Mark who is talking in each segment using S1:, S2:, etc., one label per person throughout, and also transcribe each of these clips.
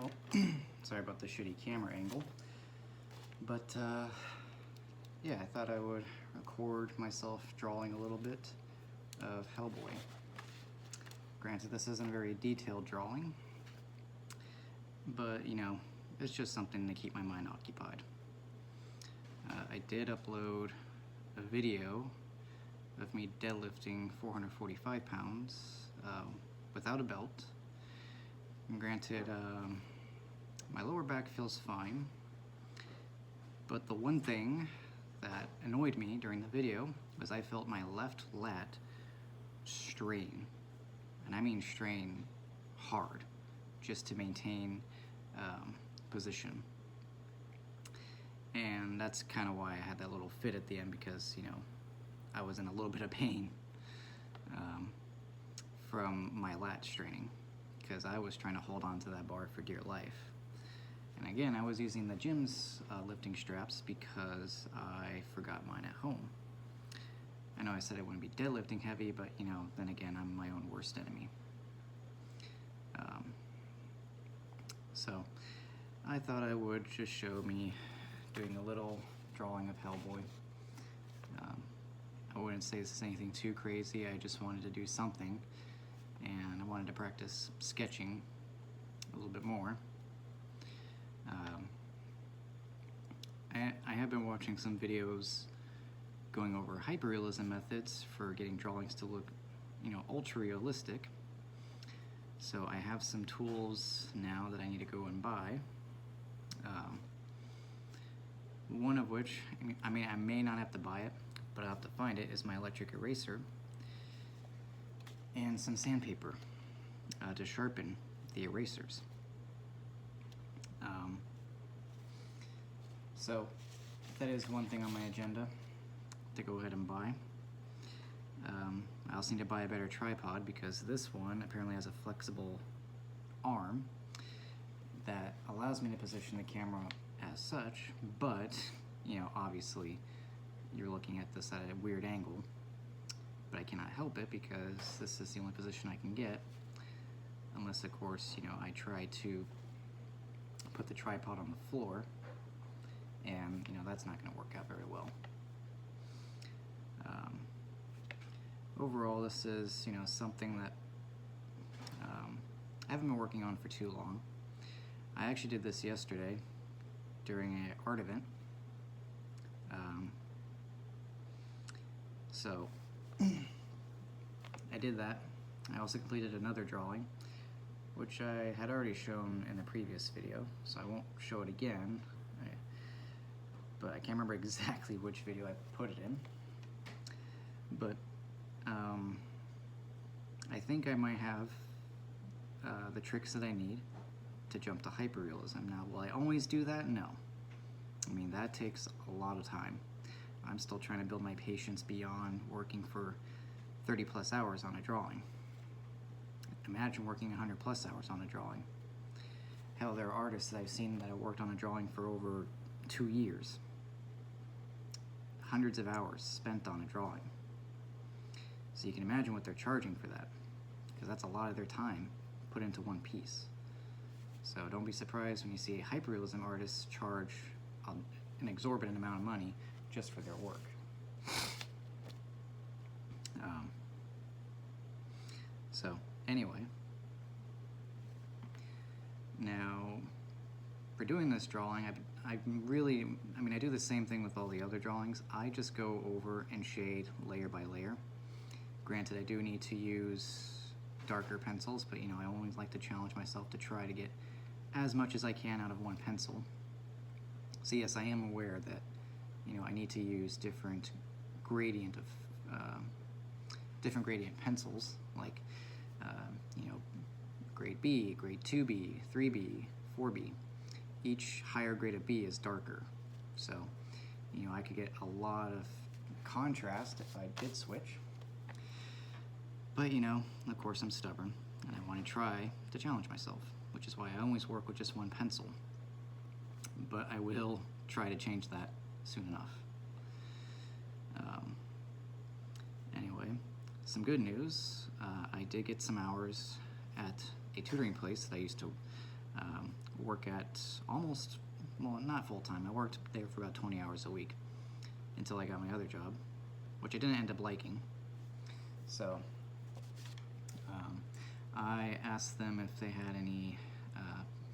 S1: Well, sorry about the shitty camera angle, but yeah, I thought I would record myself drawing a little bit of Hellboy. Granted, this isn't a very detailed drawing, but you know, it's just something to keep my mind occupied. I did upload a video of me deadlifting 445 pounds without a belt. And granted, my lower back feels fine, but the one thing that annoyed me during the video was I felt my left lat strain, and I mean strain hard, just to maintain position. And that's kind of why I had that little fit at the end, because you know, I was in a little bit of pain from my lat straining, because I was trying to hold on to that bar for dear life. And again, I was using the gym's lifting straps because I forgot mine at home. I know I said I wouldn't be deadlifting heavy, but you know, then again, I'm my own worst enemy. So I thought I would just show me doing a little drawing of Hellboy. I wouldn't say this is anything too crazy. I just wanted to do something, and I wanted to practice sketching a little bit more. I have been watching some videos going over hyperrealism methods for getting drawings to look, you know, ultra realistic. So I have some tools now that I need to go and buy. One of which, I mean, I may not have to buy it, but I'll have to find it, is my electric eraser and some sandpaper to sharpen the erasers. So that is one thing on my agenda to go ahead and buy. I also need to buy a better tripod, because this one apparently has a flexible arm that allows me to position the camera as such, but you know, obviously you're looking at this at a weird angle, but I cannot help it because this is the only position I can get, unless of course, you know, I try to put the tripod on the floor, and you know, that's not going to work out very well. Overall, this is, you know, something that I haven't been working on for too long. I actually did this yesterday during an art event. So I did that. I also completed another drawing, which I had already shown in the previous video, so I won't show it again. But I can't remember exactly which video I put it in. But I think I might have the tricks that I need to jump to hyperrealism. Now, will I always do that? No. I mean, that takes a lot of time. I'm still trying to build my patience beyond working for 30 plus hours on a drawing. Imagine working 100 plus hours on a drawing. Hell, there are artists that I've seen that have worked on a drawing for over 2 years. Hundreds of hours spent on a drawing. So you can imagine what they're charging for that, because that's a lot of their time put into one piece. So don't be surprised when you see hyperrealism artists charge an exorbitant amount of money just for their work. So anyway, now for doing this drawing, I do the same thing with all the other drawings. I just go over and shade layer by layer. Granted, I do need to use darker pencils, but you know, I always like to challenge myself to try to get as much as I can out of one pencil. So yes, I am aware that, you know, I need to use different gradient pencils, like you know, grade B, grade 2B, 3B, 4B. Each higher grade of B is darker, so you know, I could get a lot of contrast if I did switch. But you know, of course I'm stubborn, and I want to try to challenge myself, which is why I always work with just one pencil. But I will try to change that soon enough. Anyway, some good news. I did get some hours at a tutoring place that I used to work at almost, well, not full-time. I worked there for about 20 hours a week until I got my other job, which I didn't end up liking. So I asked them if they had any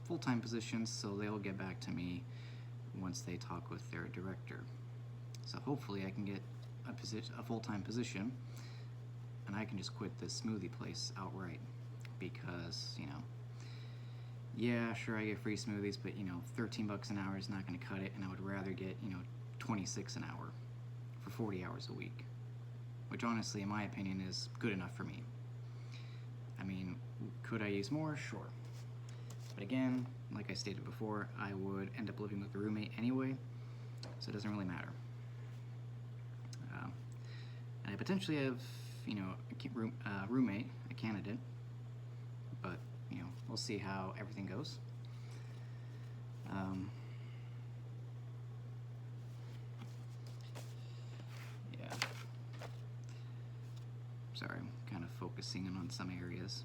S1: full-time positions, so they'll get back to me once they talk with their director. So hopefully I can get a full-time position, and I can just quit this smoothie place outright, because, you know, yeah, sure, I get free smoothies, but, you know, 13 bucks an hour is not going to cut it, and I would rather get, you know, 26 an hour for 40 hours a week, which honestly, in my opinion, is good enough for me. I mean, could I use more? Sure. But again, like I stated before, I would end up living with a roommate anyway, so it doesn't really matter. And I potentially have, you know, a roommate, a candidate, but, you know, we'll see how everything goes. Yeah. Sorry, I'm kind of focusing in on some areas.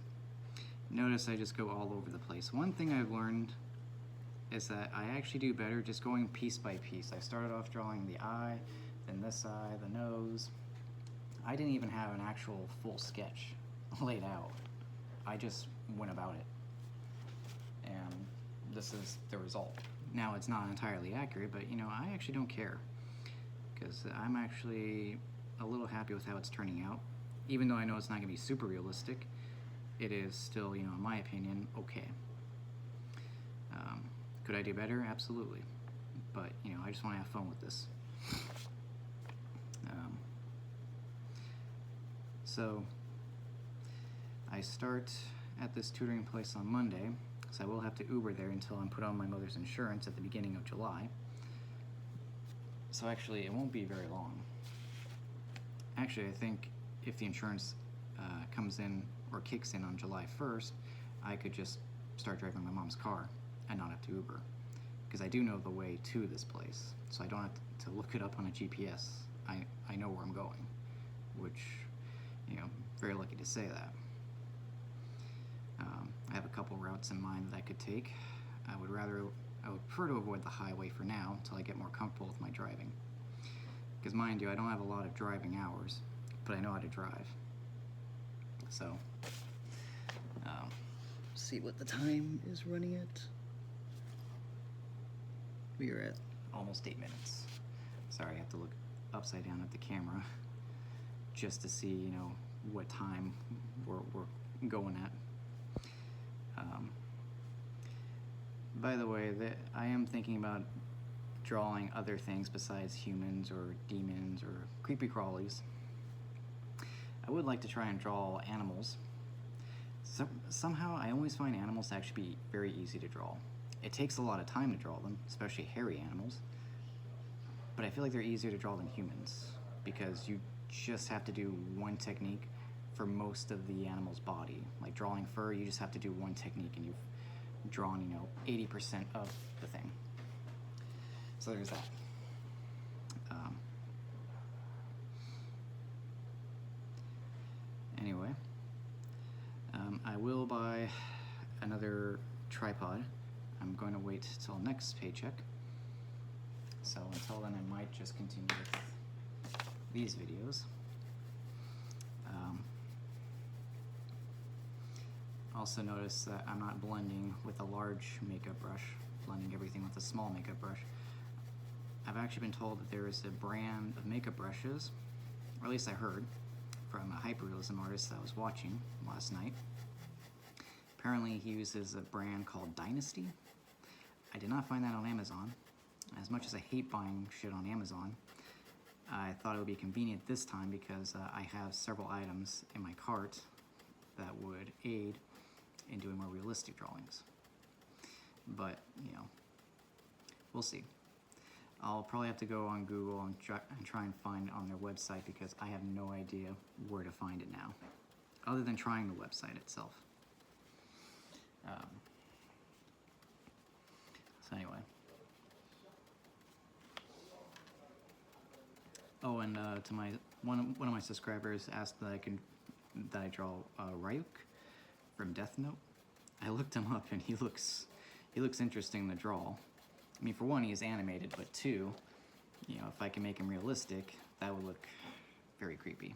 S1: Notice I just go all over the place. One thing I've learned is that I actually do better just going piece by piece. I started off drawing the eye, then this eye, the nose. I didn't even have an actual full sketch laid out. I just went about it. And this is the result. Now, it's not entirely accurate, but, you know, I actually don't care, because I'm actually a little happy with how it's turning out. Even though I know it's not going to be super realistic, it is still, you know, in my opinion, okay. Could I do better? Absolutely. But, you know, I just want to have fun with this. So, I start at this tutoring place on Monday, so I will have to Uber there until I'm put on my mother's insurance at the beginning of July. So actually, it won't be very long. Actually, I think if the insurance comes in or kicks in on July 1st, I could just start driving my mom's car and not have to Uber, because I do know the way to this place, so I don't have to look it up on a GPS. I know where I'm going, which, you know, very lucky to say that. I have a couple routes in mind that I could take. I would prefer to avoid the highway for now until I get more comfortable with my driving, because mind you, I don't have a lot of driving hours, but I know how to drive. So, see what the time is running at. We are at almost 8 minutes. Sorry, I have to look upside down at the camera just to see, you know, what time we're going at. By the way, I am thinking about drawing other things besides humans or demons or creepy crawlies. I would like to try and draw animals. Somehow I always find animals to actually be very easy to draw. It takes a lot of time to draw them, especially hairy animals, but I feel like they're easier to draw than humans, because you just have to do one technique for most of the animal's body. Like drawing fur, you just have to do one technique and you've drawn, you know, 80% of the thing. So there's that. Anyway, I will buy another tripod. I'm going to wait till next paycheck. So until then, I might just continue with these videos. Also notice that I'm not blending with a large makeup brush, blending everything with a small makeup brush. I've actually been told that there is a brand of makeup brushes, or at least I heard, from a hyperrealism artist that I was watching last night. Apparently he uses a brand called Dynasty. I did not find that on Amazon. As much as I hate buying shit on Amazon, I thought it would be convenient this time because I have several items in my cart that would aid in doing more realistic drawings. But, you know, we'll see. I'll probably have to go on Google and try and find it on their website, because I have no idea where to find it now, other than trying the website itself. So anyway. Oh, and to one of my subscribers asked that I draw Ryuk from Death Note. I looked him up and he looks he looks interesting to draw. I mean, for one, he is animated, but two, you know, if I can make him realistic, that would look very creepy.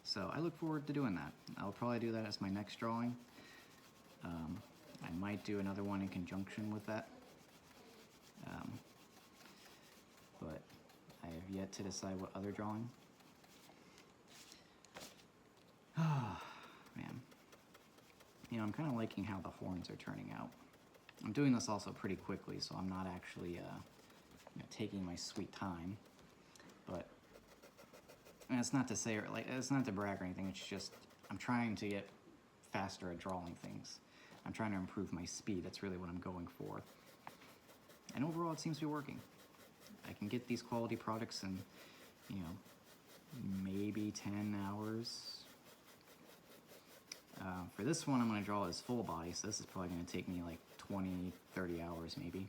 S1: So I look forward to doing that. I'll probably do that as my next drawing. I might do another one in conjunction with that. But I have yet to decide what other drawing. Oh, man. You know, I'm kind of liking how the horns are turning out. I'm doing this also pretty quickly, so I'm not actually you know, taking my sweet time. But and it's not to say, like, it's not to brag or anything. It's just I'm trying to get faster at drawing things. I'm trying to improve my speed. That's really what I'm going for. And overall, it seems to be working. I can get these quality products in, you know, maybe 10 hours. For this one, I'm going to draw his full body, so this is probably going to take me like 20, 30 hours maybe.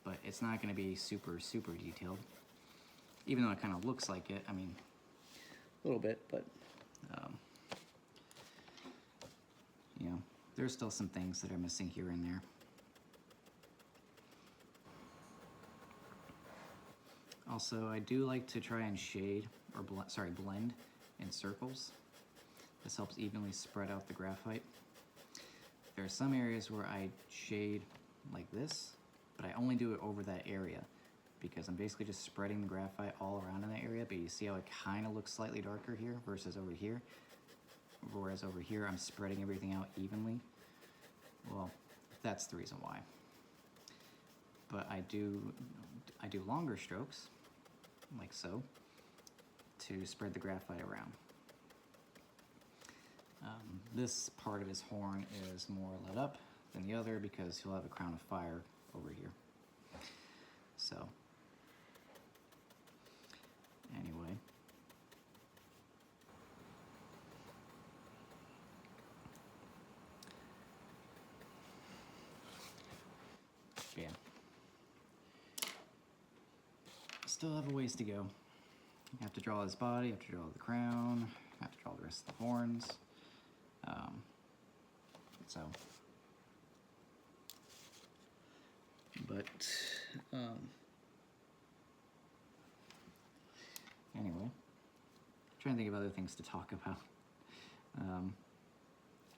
S1: But it's not going to be super, super detailed. Even though it kind of looks like it, I mean, a little bit, but, you know, there's still some things that are missing here and there. Also, I do like to try and shade, or blend in circles. This helps evenly spread out the graphite. There are some areas where I shade like this, but I only do it over that area because I'm basically just spreading the graphite all around in that area, but you see how it kind of looks slightly darker here versus over here? Whereas over here, I'm spreading everything out evenly. Well, that's the reason why. But I do longer strokes, like so, to spread the graphite around. This part of his horn is more lit up than the other because he'll have a crown of fire over here. So, anyway. Yeah. Still have a ways to go. You have to draw his body, you have to draw the crown, you have to draw the rest of the horns. Anyway, trying to think of other things to talk about.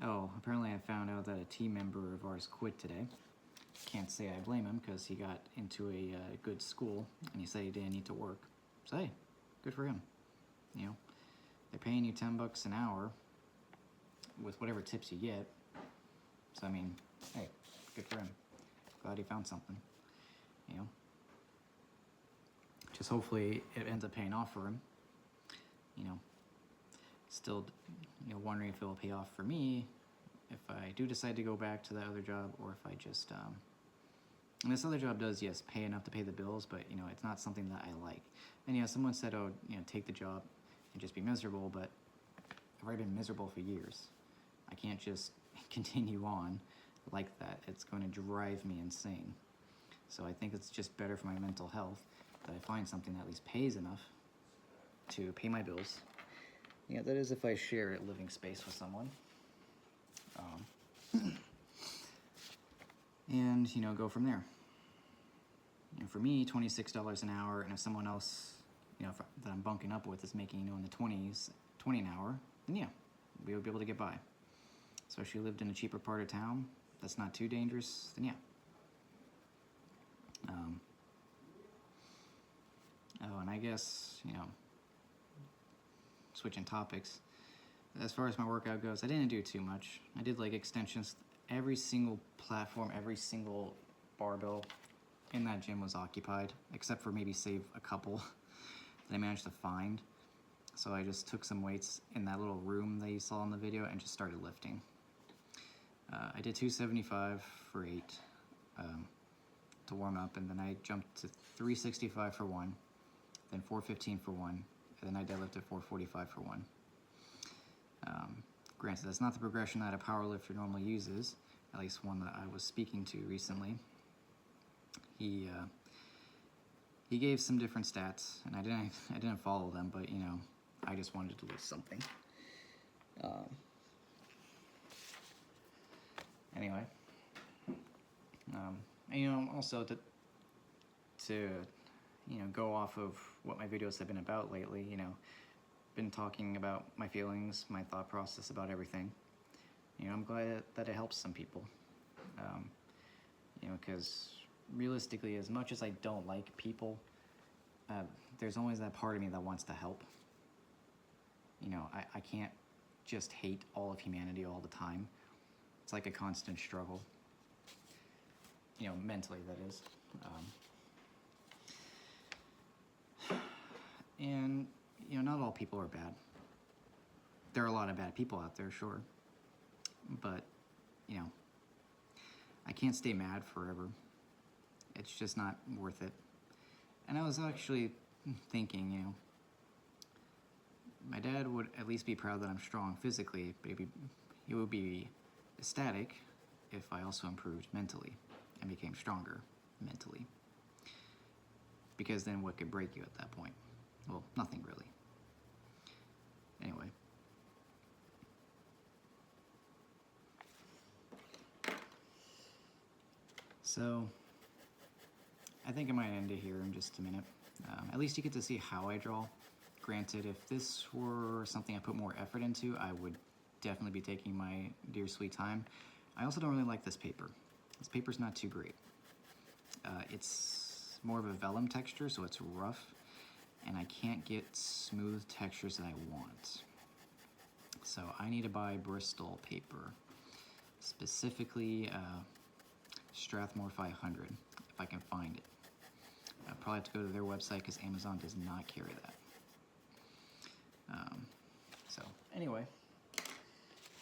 S1: Oh, apparently I found out that a team member of ours quit today. Can't say I blame him because he got into a good school and he said he didn't need to work. So hey, good for him. You know, they're paying you $10 an hour with whatever tips you get. So I mean, hey, good for him. Glad he found something. You know, just hopefully it ends up paying off for him. You know, still, you know, wondering if it will pay off for me if I do decide to go back to that other job, or if I just and this other job does, yes, pay enough to pay the bills, but you know, it's not something that I like. And yeah, someone said, oh, you know, take the job and just be miserable, but I've already been miserable for years. I can't just continue on like that. It's going to drive me insane. So I think it's just better for my mental health that I find something that at least pays enough to pay my bills. Yeah, that is if I share a living space with someone. And, you know, go from there. You know, for me, $26 an hour, and if someone else, you know, that I'm bunking up with is making, you know, in the 20s, 20 an hour, then yeah, we would be able to get by. So if she lived in a cheaper part of town that's not too dangerous, then yeah. Oh, and I guess, you know, switching topics, as far as my workout goes, I didn't do too much. I did like extensions. Every single platform, every single barbell in that gym was occupied, except for maybe save a couple that I managed to find. So I just took some weights in that little room that you saw in the video and just started lifting. I did 275 for 8 to warm up, and then I jumped to 365 for 1, then 415 for 1, and then I deadlifted 445 for 1. Granted, that's not the progression that a powerlifter normally uses, at least one that I was speaking to recently. He gave some different stats, and I didn't follow them, but you know, I just wanted to lose something. Anyway, And, you know, also to you know, go off of what my videos have been about lately, you know, been talking about my feelings, my thought process about everything. You know, I'm glad that it helps some people. You know, because realistically, as much as I don't like people, there's always that part of me that wants to help. You know, I can't just hate all of humanity all the time. It's like a constant struggle. You know, mentally, that is. And, you know, not all people are bad. There are a lot of bad people out there, sure. But, you know, I can't stay mad forever. It's just not worth it. And I was actually thinking, you know, my dad would at least be proud that I'm strong physically, but he would be ecstatic if I also improved mentally and became stronger mentally. Because then what could break you at that point? Well, nothing really. Anyway. So, I think I might end it here in just a minute. At least you get to see how I draw. Granted, if this were something I put more effort into, I would definitely be taking my dear sweet time. I also don't really like this paper. This paper's not too great. It's more of a vellum texture, so it's rough, and I can't get smooth textures that I want. So I need to buy Bristol paper, specifically Strathmore 500, if I can find it. I'll probably have to go to their website because Amazon does not carry that. So anyway,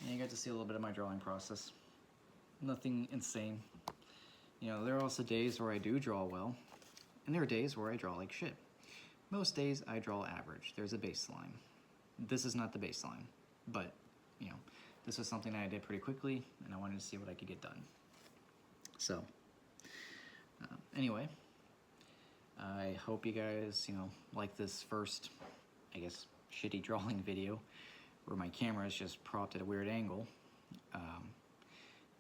S1: you got to see a little bit of my drawing process. Nothing insane. You know, there are also days where I do draw well, and there are days where I draw like shit. Most days I draw average. There's a baseline. This is not the baseline, but, you know, this was something that I did pretty quickly, and I wanted to see what I could get done. So, anyway, I hope you guys, you know, like this first, I guess, shitty drawing video where my camera is just propped at a weird angle.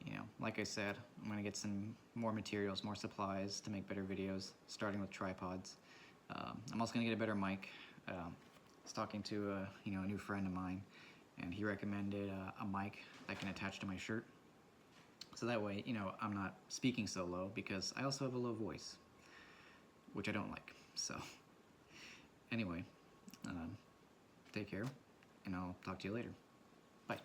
S1: You know, like I said, I'm gonna get some more materials, more supplies to make better videos, starting with tripods. I'm also gonna get a better mic. I was talking to you know, a new friend of mine, and he recommended a mic that can attach to my shirt. So that way, you know, I'm not speaking so low, because I also have a low voice, which I don't like. So anyway, take care, and I'll talk to you later. Bye.